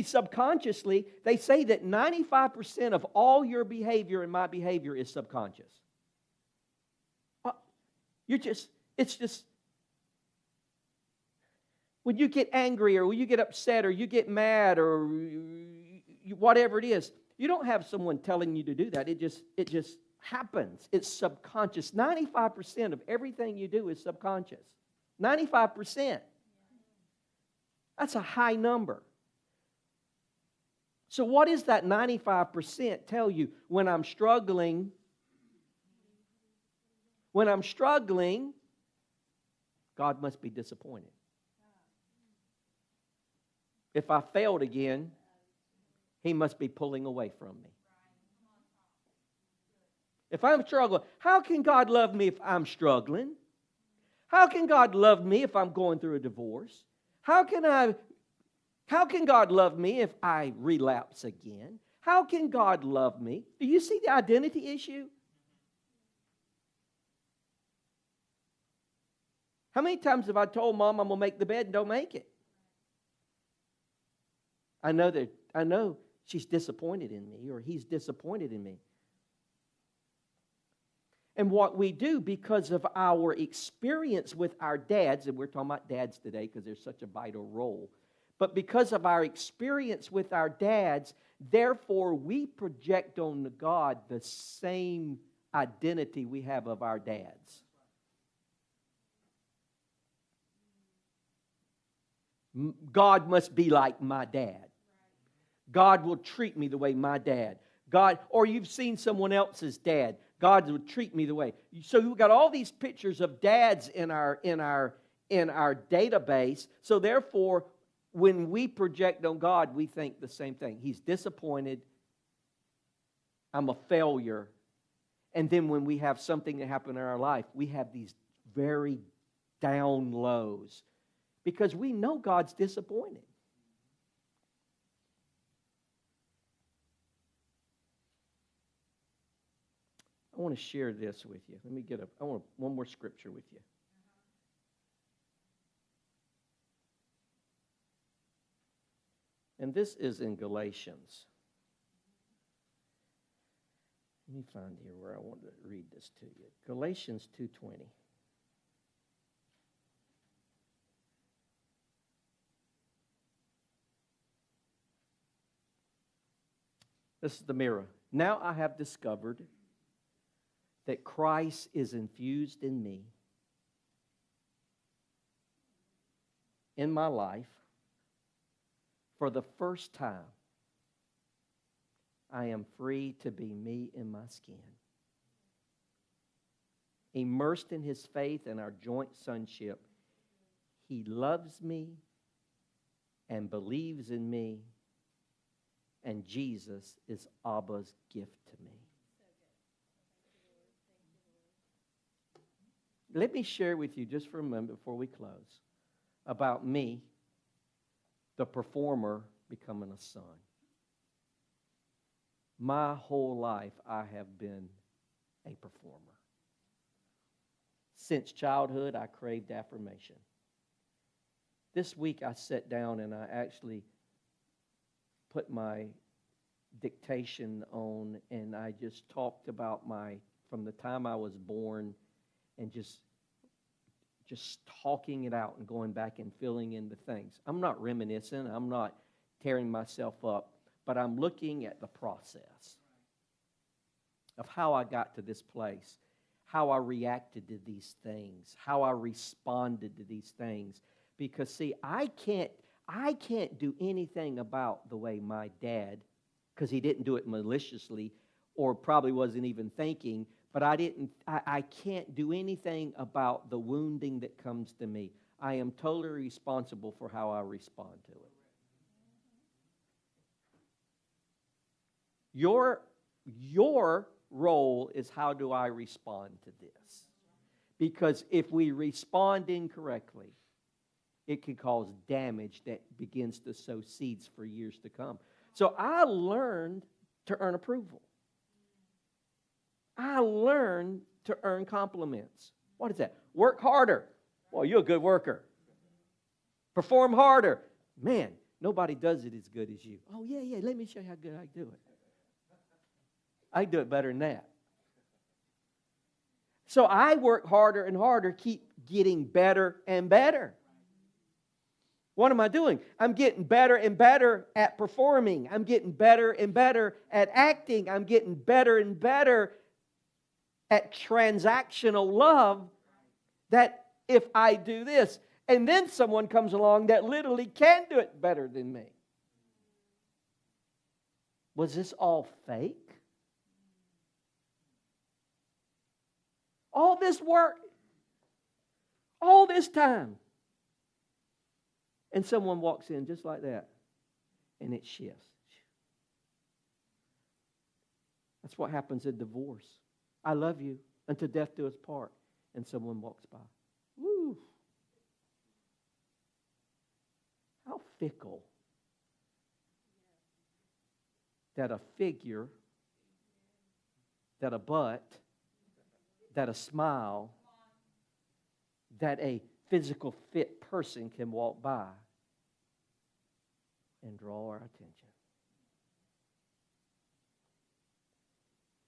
[SPEAKER 1] subconsciously, they say that 95% of all your behavior and my behavior is subconscious. It's just, when you get angry or when you get upset or you get mad or whatever it is, you don't have someone telling you to do that. It just happens. It's subconscious. 95% of everything you do is subconscious. 95%. That's a high number. So what does that 95% tell you? When I'm struggling, God must be disappointed. If I failed again, He must be pulling away from me. If I'm struggling, how can God love me if I'm struggling? How can God love me if I'm going through a divorce? How can God love me if I relapse again? How can God love me? Do you see the identity issue? How many times have I told Mom I'm going to make the bed and don't make it? I know she's disappointed in me or he's disappointed in me. And what we do because of our experience with our dads, and we're talking about dads today because there's such a vital role, but because of our experience with our dads, therefore we project on God the same identity we have of our dads. God must be like my dad. God will treat me the way my dad. God, or you've seen someone else's dad. God will treat me the way. So we've got all these pictures of dads in our database. So therefore, when we project on God, we think the same thing. He's disappointed. I'm a failure. And then when we have something that happen in our life, we have these very down lows because we know God's disappointed. I want to share this with you. I want one more scripture with you. And this is in Galatians. Let me find here where I want to read this to you. Galatians 2:20. This is the mirror. Now I have discovered that Christ is infused in me, in my life. For the first time, I am free to be me in my skin. Immersed in His faith and our joint sonship, He loves me and believes in me, and Jesus is Abba's gift to me. Let me share with you just for a moment before we close about me, the performer, becoming a son. My whole life I have been a performer. Since childhood I craved affirmation. This week I sat down and I actually put my dictation on, and I just talked about from the time I was born, and just talking it out and going back and filling in the things. I'm not reminiscing. I'm not tearing myself up, but I'm looking at the process of how I got to this place, how I reacted to these things, how I responded to these things. Because, see, I can't do anything about the way my dad, because he didn't do it maliciously or probably wasn't even thinking, but I can't do anything about the wounding that comes to me. I am totally responsible for how I respond to it. Your role is, how do I respond to this? Because if we respond incorrectly, it can cause damage that begins to sow seeds for years to come. So I learned to earn approval. I learned to earn compliments. What is that? Work harder. Well, you're a good worker. Perform harder. Man, nobody does it as good as you. Oh, yeah, let me show you how good I do it. I do it better than that. So I work harder and harder, keep getting better and better. What am I doing? I'm getting better and better at performing. I'm getting better and better at acting. I'm getting better and better at transactional love, that if I do this, and then someone comes along that literally can do it better than me. Was this all fake? All this work, all this time. And someone walks in just like that, and it shifts. That's what happens in divorce. I love you until death do us part, and someone walks by. Woo! How fickle that a figure, that a butt, that a smile, that a physical fit person can walk by and draw our attention.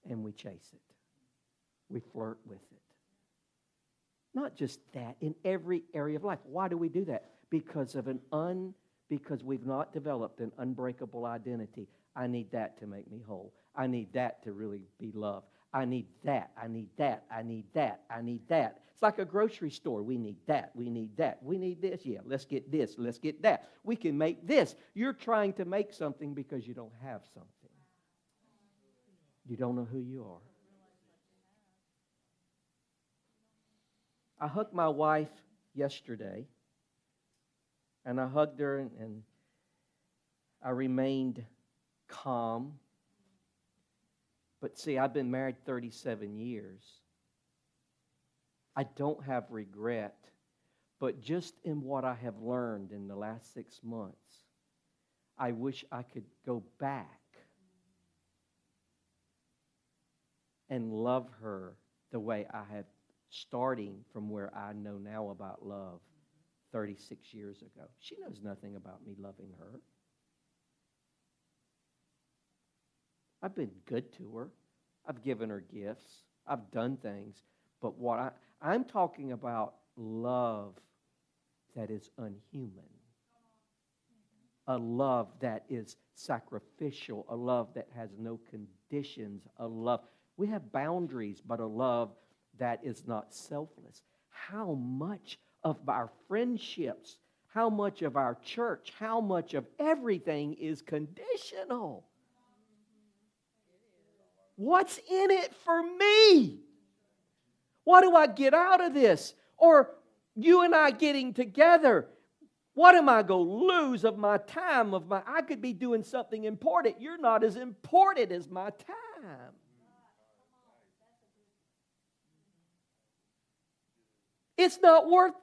[SPEAKER 1] And we chase it. We flirt with it. Not just that, in every area of life. Why do we do that? Because we've not developed an unbreakable identity. I need that to make me whole. I need that to really be loved. I need that. I need that. I need that. I need that. It's like a grocery store. We need that. We need that. We need this. Yeah, let's get this. Let's get that. We can make this. You're trying to make something because you don't have something. You don't know who you are. I hugged my wife yesterday, and I hugged her, and I remained calm. But see, I've been married 37 years. I don't have regret, but just in what I have learned in the last 6 months, I wish I could go back and love her the way I have, starting from where I know now about love 36 years ago. She knows nothing about me loving her. I've been good to her. I've given her gifts. I've done things. But what I'm talking about, love that is unhuman. A love that is sacrificial. A love that has no conditions. A love. We have boundaries, but a love that is not selfless. How much of our friendships, how much of our church, how much of everything is conditional? What's in it for me? What do I get out of this? Or you and I getting together, what am I going to lose of my time? I could be doing something important. You're not as important as my time. It's not worth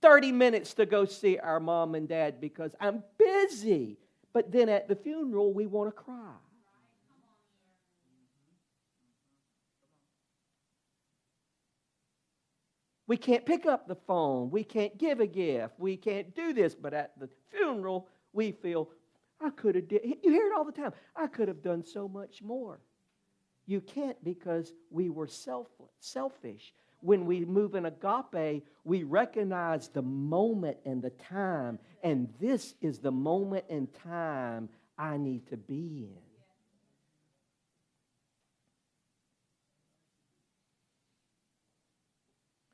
[SPEAKER 1] 30 minutes to go see our mom and dad because I'm busy. But then at the funeral, we want to cry. We can't pick up the phone. We can't give a gift. We can't do this. But at the funeral, we feel, I could have did. You hear it all the time. I could have done so much more. You can't because we were selfish. When we move in agape, we recognize the moment and the time. And this is the moment and time I need to be in.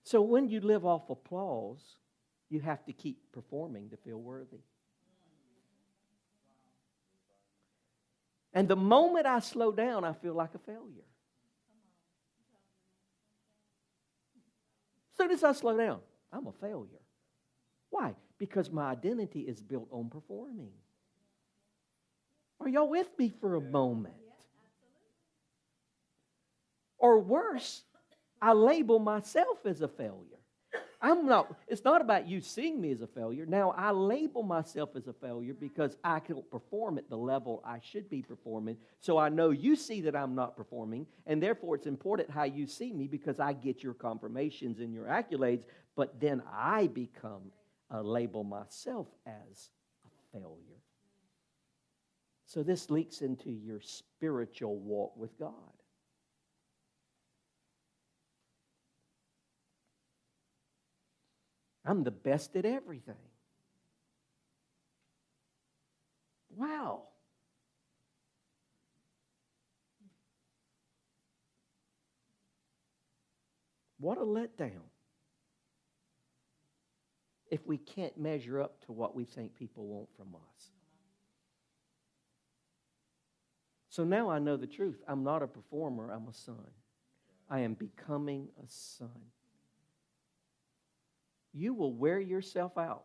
[SPEAKER 1] So when you live off applause, you have to keep performing to feel worthy. And the moment I slow down, I feel like a failure. As soon as I slow down, I'm a failure. Why? Because my identity is built on performing. Are y'all with me for a moment? Or worse, I label myself as a failure. It's not about you seeing me as a failure. Now I label myself as a failure because I can't perform at the level I should be performing. So I know you see that I'm not performing, and therefore it's important how you see me because I get your confirmations and your accolades, but then I label myself as a failure. So this leaks into your spiritual walk with God. I'm the best at everything. Wow. What a letdown if we can't measure up to what we think people want from us. So now I know the truth. I'm not a performer, I'm a son. I am becoming a son. You will wear yourself out.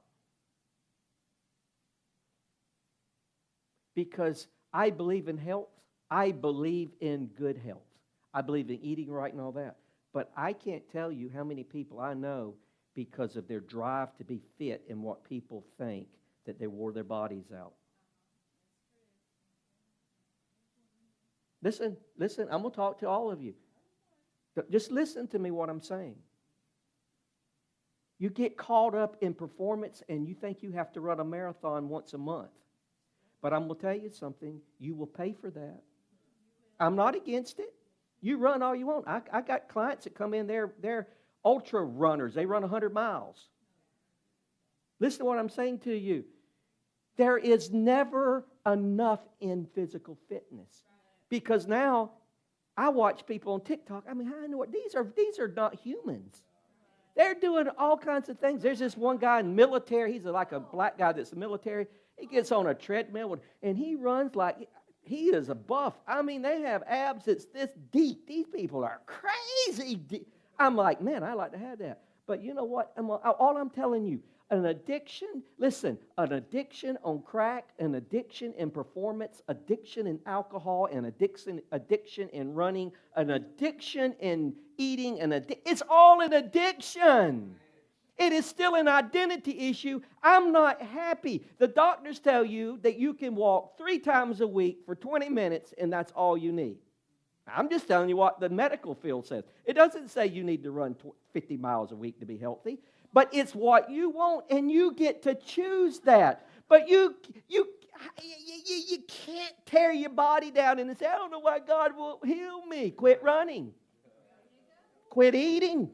[SPEAKER 1] Because I believe in health. I believe in good health. I believe in eating right and all that. But I can't tell you how many people I know, because of their drive to be fit and what people think, that they wore their bodies out. Listen, I'm going to talk to all of you. Just listen to me what I'm saying. You get caught up in performance and you think you have to run a marathon once a month. But I'm going to tell you something. You will pay for that. I'm not against it. You run all you want. I got clients that come in, they're ultra runners. They run 100 miles. Listen to what I'm saying to you. There is never enough in physical fitness. Because now I watch people on TikTok. I mean, I know what these are not humans. They're doing all kinds of things. There's this one guy in military. He's like a black guy that's in the military. He gets on a treadmill and he runs like he is a buff. I mean, they have abs that's this deep. These people are crazy deep. I'm like, man, I like to have that. But you know what? All I'm telling you, an addiction, listen, an addiction on crack, an addiction in performance, addiction in alcohol, an addiction in running, an addiction in eating, it's all an addiction. It is still an identity issue. I'm not happy. The doctors tell you that you can walk 3 times a week for 20 minutes and that's all you need. I'm just telling you what the medical field says. It doesn't say you need to run 50 miles a week to be healthy. But it's what you want, and you get to choose that. But you can't tear your body down and say, I don't know why God will heal me. Quit running. Quit eating.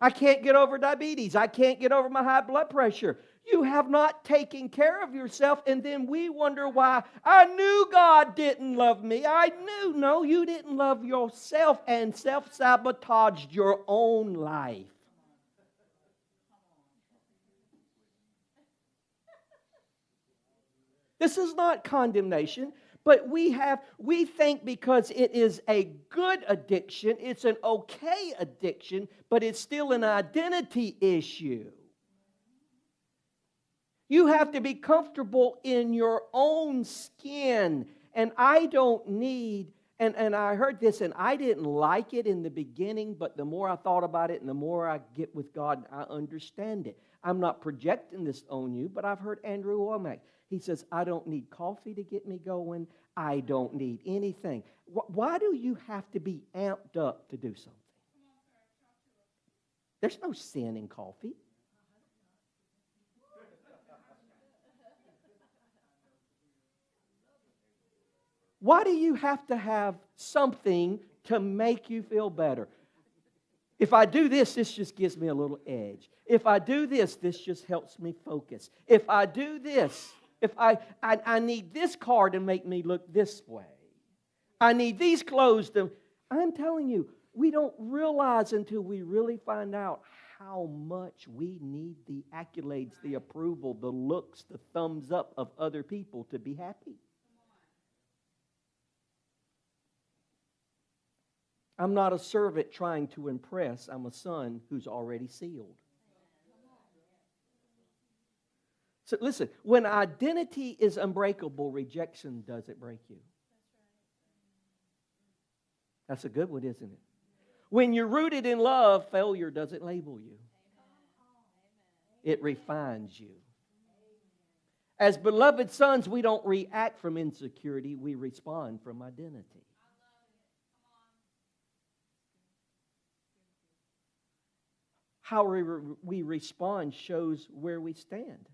[SPEAKER 1] I can't get over diabetes. I can't get over my high blood pressure. You have not taken care of yourself, and then we wonder why. I knew God didn't love me. I knew. No, you didn't love yourself and self-sabotaged your own life. This is not condemnation, but we think because it is a good addiction, it's an okay addiction, but it's still an identity issue. You have to be comfortable in your own skin. And I don't need, and I heard this, and I didn't like it in the beginning, but the more I thought about it and the more I get with God, I understand it. I'm not projecting this on you, but I've heard Andrew Womack. He says, I don't need coffee to get me going. I don't need anything. Why do you have to be amped up to do something? There's no sin in coffee. Why do you have to have something to make you feel better? If I do this, this just gives me a little edge. If I do this, this just helps me focus. If I do this, if I need this car to make me look this way. I need these clothes to... I'm telling you, we don't realize until we really find out how much we need the accolades, the approval, the looks, the thumbs up of other people to be happy. I'm not a servant trying to impress. I'm a son who's already sealed. So listen, when identity is unbreakable, rejection doesn't break you. That's a good one, isn't it? When you're rooted in love, failure doesn't label you. It refines you. As beloved sons, we don't react from insecurity. We respond from identity. How we respond shows where we stand.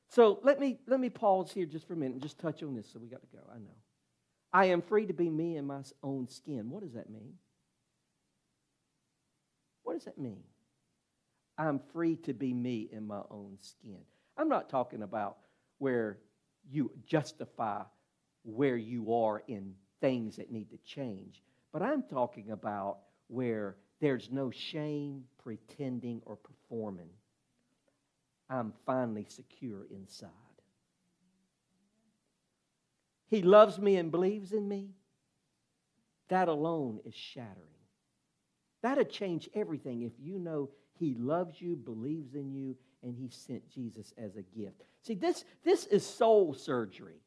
[SPEAKER 1] So let me pause here just for a minute and just touch on this, so we got to go. I know. I am free to be me in my own skin. What does that mean? What does that mean? I'm free to be me in my own skin. I'm not talking about where you justify where you are in things that need to change, but I'm talking about where there's no shame, pretending, or performing. I'm finally secure inside. He loves me and believes in me. That alone is shattering. That'll change everything if you know He loves you, believes in you, and He sent Jesus as a gift. See, this is soul surgery,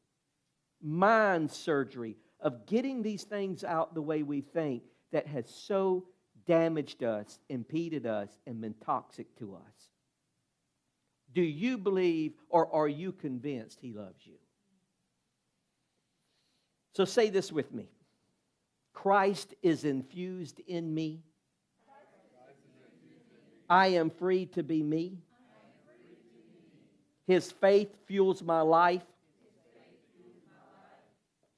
[SPEAKER 1] mind surgery of getting these things out the way we think that has so damaged us, impeded us, and been toxic to us. Do you believe or are you convinced He loves you? So say this with me. Christ is infused in me. I am free to be me. His faith fuels my life.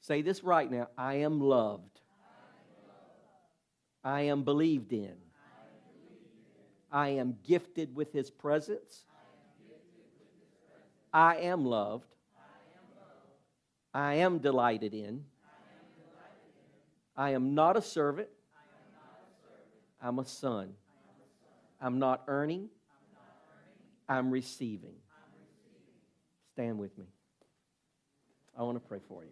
[SPEAKER 1] Say this right now. I am loved. I am believed in. I am gifted with His presence. I am loved. I am delighted in. I am not a servant. I'm a son. I'm not earning. I'm receiving. Stand with me. I want to pray for you.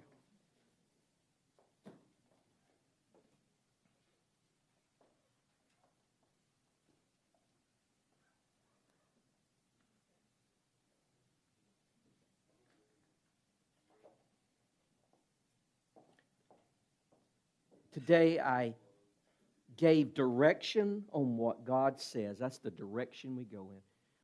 [SPEAKER 1] Today I gave direction on what God says. That's the direction we go in.